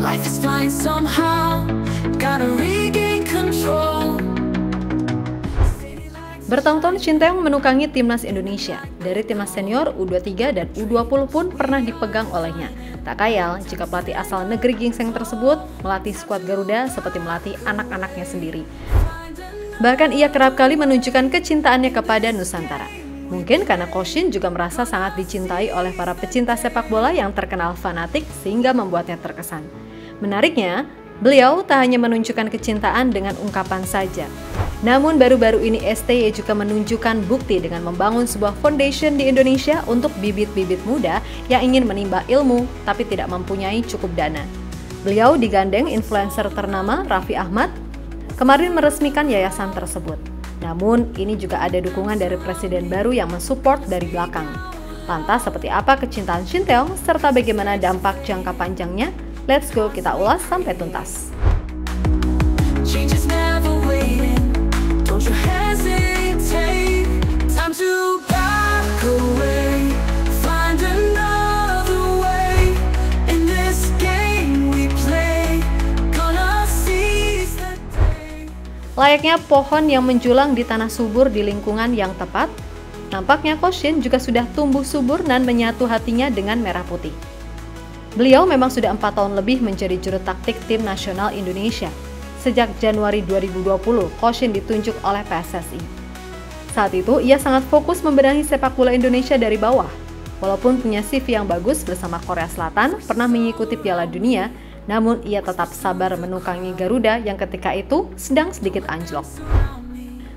Life is fine somehow, gotta regain control. Bertahun-tahun Shin Tae-yong menukangi timnas Indonesia. Dari timnas senior, U23 dan U20 pun pernah dipegang olehnya. Tak kayal jika pelatih asal negeri gingseng tersebut melatih skuad Garuda seperti melatih anak-anaknya sendiri. Bahkan ia kerap kali menunjukkan kecintaannya kepada Nusantara. Mungkin karena Coach Shin juga merasa sangat dicintai oleh para pecinta sepak bola yang terkenal fanatik sehingga membuatnya terkesan. Menariknya, beliau tak hanya menunjukkan kecintaan dengan ungkapan saja. Namun baru-baru ini STY juga menunjukkan bukti dengan membangun sebuah foundation di Indonesia untuk bibit-bibit muda yang ingin menimba ilmu tapi tidak mempunyai cukup dana. Beliau digandeng influencer ternama Raffi Ahmad kemarin meresmikan yayasan tersebut. Namun ini juga ada dukungan dari presiden baru yang mensupport dari belakang. Lantas seperti apa kecintaan Shin Tae-yong serta bagaimana dampak jangka panjangnya? Let's go kita ulas sampai tuntas. Change is never waiting, don't you hesitate. Time to back away, find another way. In this game we play, gonna seize the day. Layaknya pohon yang menjulang di tanah subur di lingkungan yang tepat, nampaknya Coach Shin juga sudah tumbuh subur dan menyatu hatinya dengan merah putih. Beliau memang sudah 4 tahun lebih menjadi juru taktik tim nasional Indonesia. Sejak Januari 2020, Coach Shin ditunjuk oleh PSSI. Saat itu, ia sangat fokus membenahi sepak bola Indonesia dari bawah. Walaupun punya CV yang bagus bersama Korea Selatan, pernah mengikuti Piala Dunia, namun ia tetap sabar menukangi Garuda yang ketika itu sedang sedikit anjlok.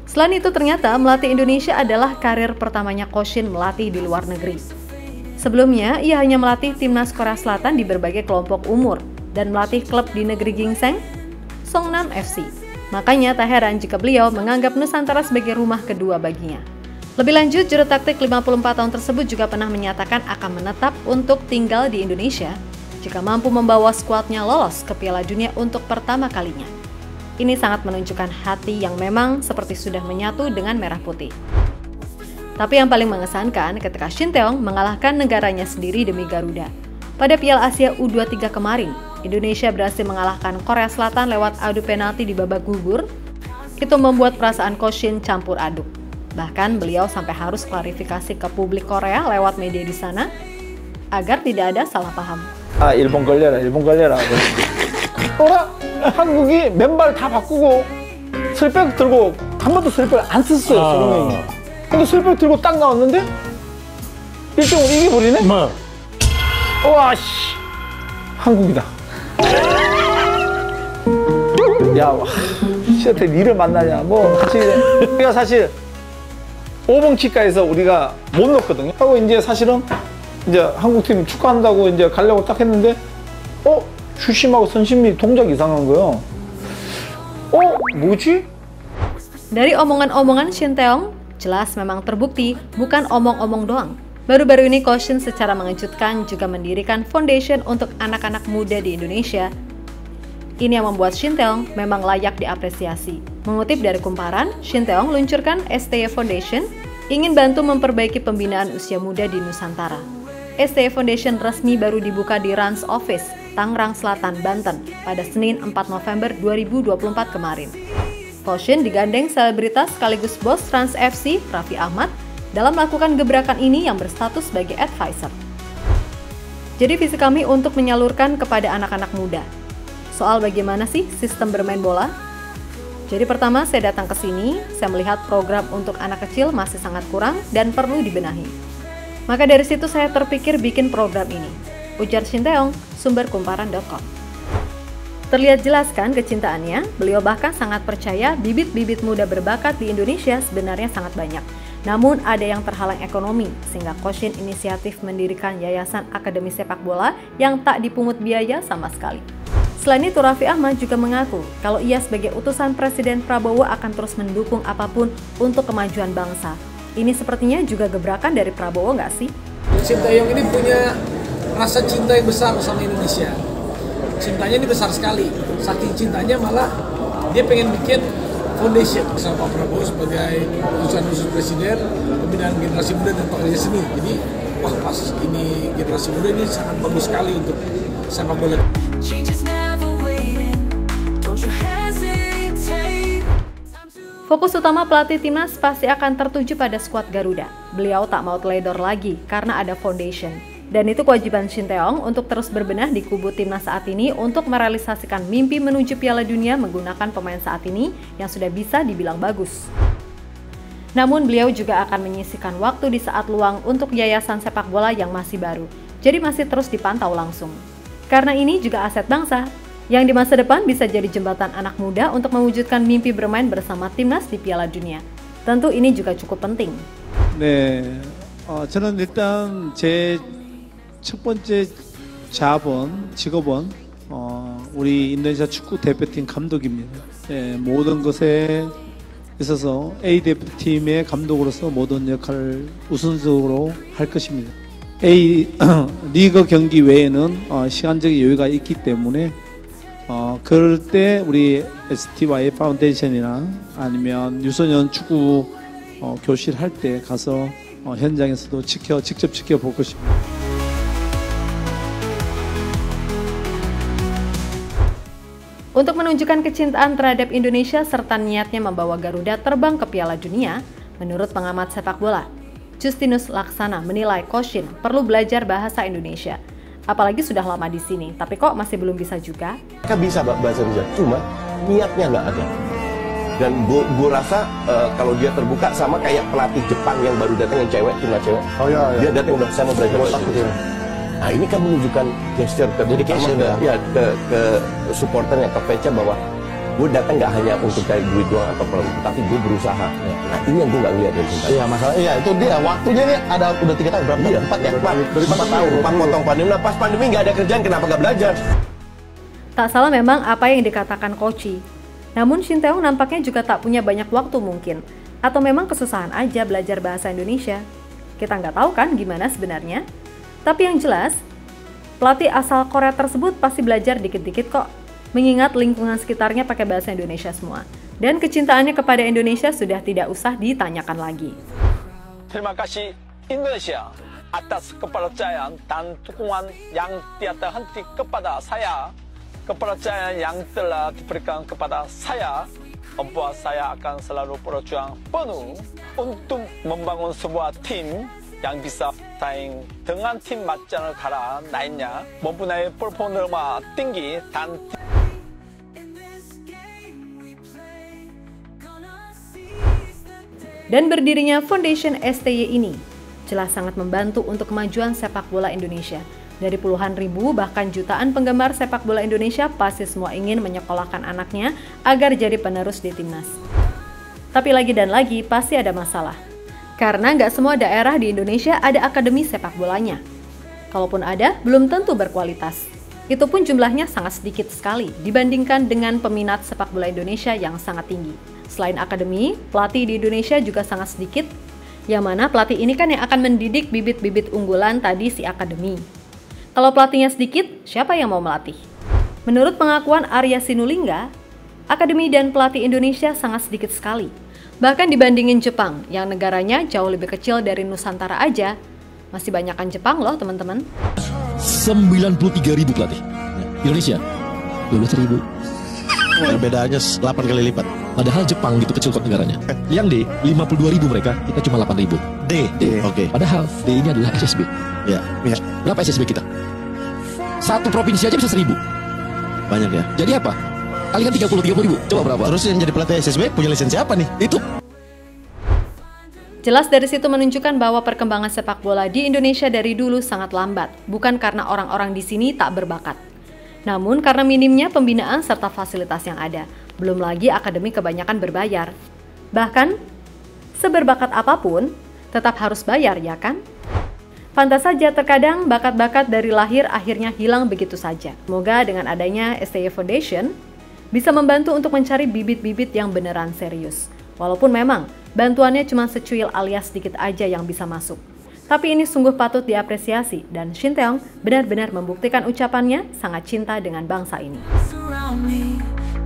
Selain itu, ternyata melatih Indonesia adalah karir pertamanya Coach Shin melatih di luar negeri. Sebelumnya, ia hanya melatih timnas Korea Selatan di berbagai kelompok umur dan melatih klub di negeri gingseng, Songnam FC. Makanya tak heran jika beliau menganggap Nusantara sebagai rumah kedua baginya. Lebih lanjut, juru taktik 54 tahun tersebut juga pernah menyatakan akan menetap untuk tinggal di Indonesia jika mampu membawa skuadnya lolos ke Piala Dunia untuk pertama kalinya. Ini sangat menunjukkan hati yang memang seperti sudah menyatu dengan merah putih. Tapi yang paling mengesankan ketika Shin Tae-yong mengalahkan negaranya sendiri demi Garuda. Pada Piala Asia U23 kemarin, Indonesia berhasil mengalahkan Korea Selatan lewat adu penalti di babak gugur. Itu membuat perasaan Coach Shin campur aduk. Bahkan beliau sampai harus klarifikasi ke publik Korea lewat media di sana agar tidak ada salah paham. 일본 걸려라, 일본 걸려라. 어라? 한국이 맨발 다 바꾸고 슬백 들고 한 번도 슬백 안 썼어요, 손흥민이. 근데 슬백 들고 딱 나왔는데 1등으로 이겨버리네? 와, 씨. 한국이다. 야, 씨한테 니를 만나냐. 뭐, 우리가 사실 5번 키가에서 우리가 못 넣었거든요. 하고 이제 사실은 이제 한국팀 축구한다고 이제 가려고 딱 했는데, 주심하고 선심이 동작 이상한 거예요. 뭐지? Dari omongan-omongan Shin Tae-yong, jelas memang terbukti bukan omong-omong doang. Baru-baru ini Coach Shin secara mengejutkan juga mendirikan foundation untuk anak-anak muda di Indonesia. Ini yang membuat Shin Tae-yong memang layak diapresiasi. Mengutip dari Kumparan, Shin Tae-yong luncurkan STY Foundation ingin bantu memperbaiki pembinaan usia muda di Nusantara. STY Foundation resmi baru dibuka di Rans Office, Tangerang Selatan, Banten pada Senin 4 November 2024 kemarin. Coach Shin digandeng selebritas sekaligus bos Trans FC, Raffi Ahmad, dalam melakukan gebrakan ini yang berstatus sebagai advisor. Jadi visi kami untuk menyalurkan kepada anak-anak muda. Soal bagaimana sih sistem bermain bola? Jadi pertama saya datang ke sini, saya melihat program untuk anak kecil masih sangat kurang dan perlu dibenahi. Maka dari situ saya terpikir bikin program ini. Ujar Shin Tae-yong, sumber kumparan.com. Terlihat jelas kan kecintaannya, beliau bahkan sangat percaya bibit-bibit muda berbakat di Indonesia sebenarnya sangat banyak. Namun ada yang terhalang ekonomi, sehingga Coach Shin inisiatif mendirikan Yayasan Akademi Sepak Bola yang tak dipungut biaya sama sekali. Selain itu, Raffi Ahmad juga mengaku kalau ia sebagai utusan Presiden Prabowo akan terus mendukung apapun untuk kemajuan bangsa. Ini sepertinya juga gebrakan dari Prabowo nggak sih? Shin Tae-yong ini punya rasa cinta yang besar sama Indonesia. Cintanya ini besar sekali. Saking cintanya malah dia pengen bikin foundation bersama Pak Prabowo sebagai utusan khusus Presiden pembinaan generasi muda dan pekerja seni. Jadi wah pas ini generasi muda ini sangat bagus sekali untuk sepak bola. Change is never waiting. Don't you hesitate. Fokus utama pelatih timnas pasti akan tertuju pada skuad Garuda. Beliau tak mau teledor lagi karena ada foundation. Dan itu kewajiban Shin Tae-yong untuk terus berbenah di kubu timnas saat ini untuk merealisasikan mimpi menuju Piala Dunia menggunakan pemain saat ini yang sudah bisa dibilang bagus. Namun beliau juga akan menyisihkan waktu di saat luang untuk yayasan sepak bola yang masih baru. Jadi masih terus dipantau langsung. Karena ini juga aset bangsa, yang di masa depan bisa jadi jembatan anak muda untuk mewujudkan mimpi bermain bersama timnas di Piala Dunia. Tentu ini juga cukup penting. 네, 저는 일단 제 첫 번째 직업은 우리 인도네시아 축구 대표팀 감독입니다. 네, 모든 것에 있어서 A 대표팀의 감독으로서 모든 역할을 우선적으로 할 것입니다. A 리그 경기 외에는 시간적인 여유가 있기 때문에 그럴 때 우리 STY 파운데이션이나 아니면 유소년 축구 교실 할 때 가서 현장에서도 직접 지켜볼 것입니다. Untuk menunjukkan kecintaan terhadap Indonesia serta niatnya membawa Garuda terbang ke Piala Dunia, menurut pengamat sepak bola, Justinus Laksana menilai Coach Shin perlu belajar bahasa Indonesia. Apalagi sudah lama di sini, tapi kok masih belum bisa juga? Mereka bisa bahasa Indonesia, cuma niatnya nggak ada. Dan gue rasa kalau dia terbuka sama kayak pelatih Jepang yang baru datang yang cewek, timnas cewek. Oh iya, iya. Dia datang udah saya mau belajar bahasa Indonesia. Nah ini kan menunjukkan gesture Dedication, ke supporternya, ke fansnya bahwa gue datang nggak hanya untuk cari duit doang atau problem, tapi gue berusaha. Nah ini yang gue nggak ngeliat dari Shin. Iya masalah, iya itu dia waktunya nih ada udah 3 tahun berapa? Iya, 4 ya? dari 4 tahun, 4 potong pandemi. Nah pas pandemi nggak ada kerjaan, kenapa nggak belajar? Tak salah memang apa yang dikatakan Koci. Namun Shin Tae-yong nampaknya juga tak punya banyak waktu mungkin. Atau memang kesusahan aja belajar bahasa Indonesia. Kita nggak tahu kan gimana sebenarnya. Tapi yang jelas, pelatih asal Korea tersebut pasti belajar dikit-dikit kok. Mengingat lingkungan sekitarnya pakai bahasa Indonesia semua. Dan kecintaannya kepada Indonesia sudah tidak usah ditanyakan lagi. Terima kasih Indonesia atas kepercayaan dan dukungan yang tiada henti kepada saya. Kepercayaan yang telah diberikan kepada saya membuat saya akan selalu berjuang penuh untuk membangun sebuah tim yang bisa bersaing dengan tim 맞짱을 갈아 lainnya mempunyai performa tinggi dan berdirinya Foundation STY ini jelas sangat membantu untuk kemajuan sepak bola Indonesia. Dari puluhan ribu bahkan jutaan penggemar sepak bola Indonesia pasti semua ingin menyekolahkan anaknya agar jadi penerus di timnas. Tapi lagi dan lagi pasti ada masalah. Karena nggak semua daerah di Indonesia ada akademi sepak bolanya. Kalaupun ada, belum tentu berkualitas. Itu pun jumlahnya sangat sedikit sekali dibandingkan dengan peminat sepak bola Indonesia yang sangat tinggi. Selain akademi, pelatih di Indonesia juga sangat sedikit. Yang mana pelatih ini kan yang akan mendidik bibit-bibit unggulan tadi si akademi. Kalau pelatihnya sedikit, siapa yang mau melatih? Menurut pengakuan Arya Sinulinga, akademi dan pelatih Indonesia sangat sedikit sekali. Bahkan dibandingin Jepang, yang negaranya jauh lebih kecil dari Nusantara aja, masih banyakan Jepang loh teman-teman. 93.000 pelatih. Indonesia 12.000. Perbedaannya 8 kali lipat. Padahal Jepang gitu kecil kok negaranya. Yang D 52.000 mereka, kita cuma 8.000. D. Oke. Padahal D ini adalah SSB. Ya. Berapa SSB kita? Satu provinsi aja bisa 1.000. Banyak ya. Jadi apa? Kalikan 30.000. Coba berapa? Terus yang jadi pelatih SSB punya lisensi apa nih? Itu. Jelas dari situ menunjukkan bahwa perkembangan sepak bola di Indonesia dari dulu sangat lambat, bukan karena orang-orang di sini tak berbakat. Namun karena minimnya pembinaan serta fasilitas yang ada, belum lagi akademi kebanyakan berbayar. Bahkan, seberbakat apapun, tetap harus bayar ya kan? Pantas saja terkadang bakat-bakat dari lahir akhirnya hilang begitu saja. Semoga dengan adanya STY Foundation bisa membantu untuk mencari bibit-bibit yang beneran serius. Walaupun memang bantuannya cuma secuil alias sedikit aja yang bisa masuk. Tapi ini sungguh patut diapresiasi dan Shin Tae-yong benar-benar membuktikan ucapannya sangat cinta dengan bangsa ini. Surround me,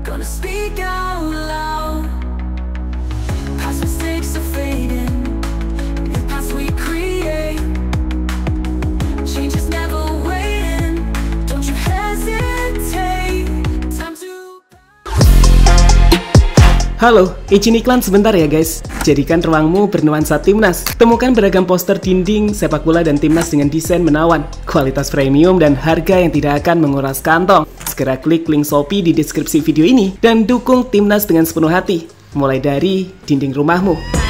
gonna speak out loud. Past mistakes are fading, new paths we create. Halo, izin iklan sebentar ya guys. Jadikan ruangmu bernuansa timnas. Temukan beragam poster dinding, sepak bola dan timnas dengan desain menawan, kualitas premium dan harga yang tidak akan menguras kantong. Segera klik link Shopee di deskripsi video ini dan dukung timnas dengan sepenuh hati. Mulai dari dinding rumahmu.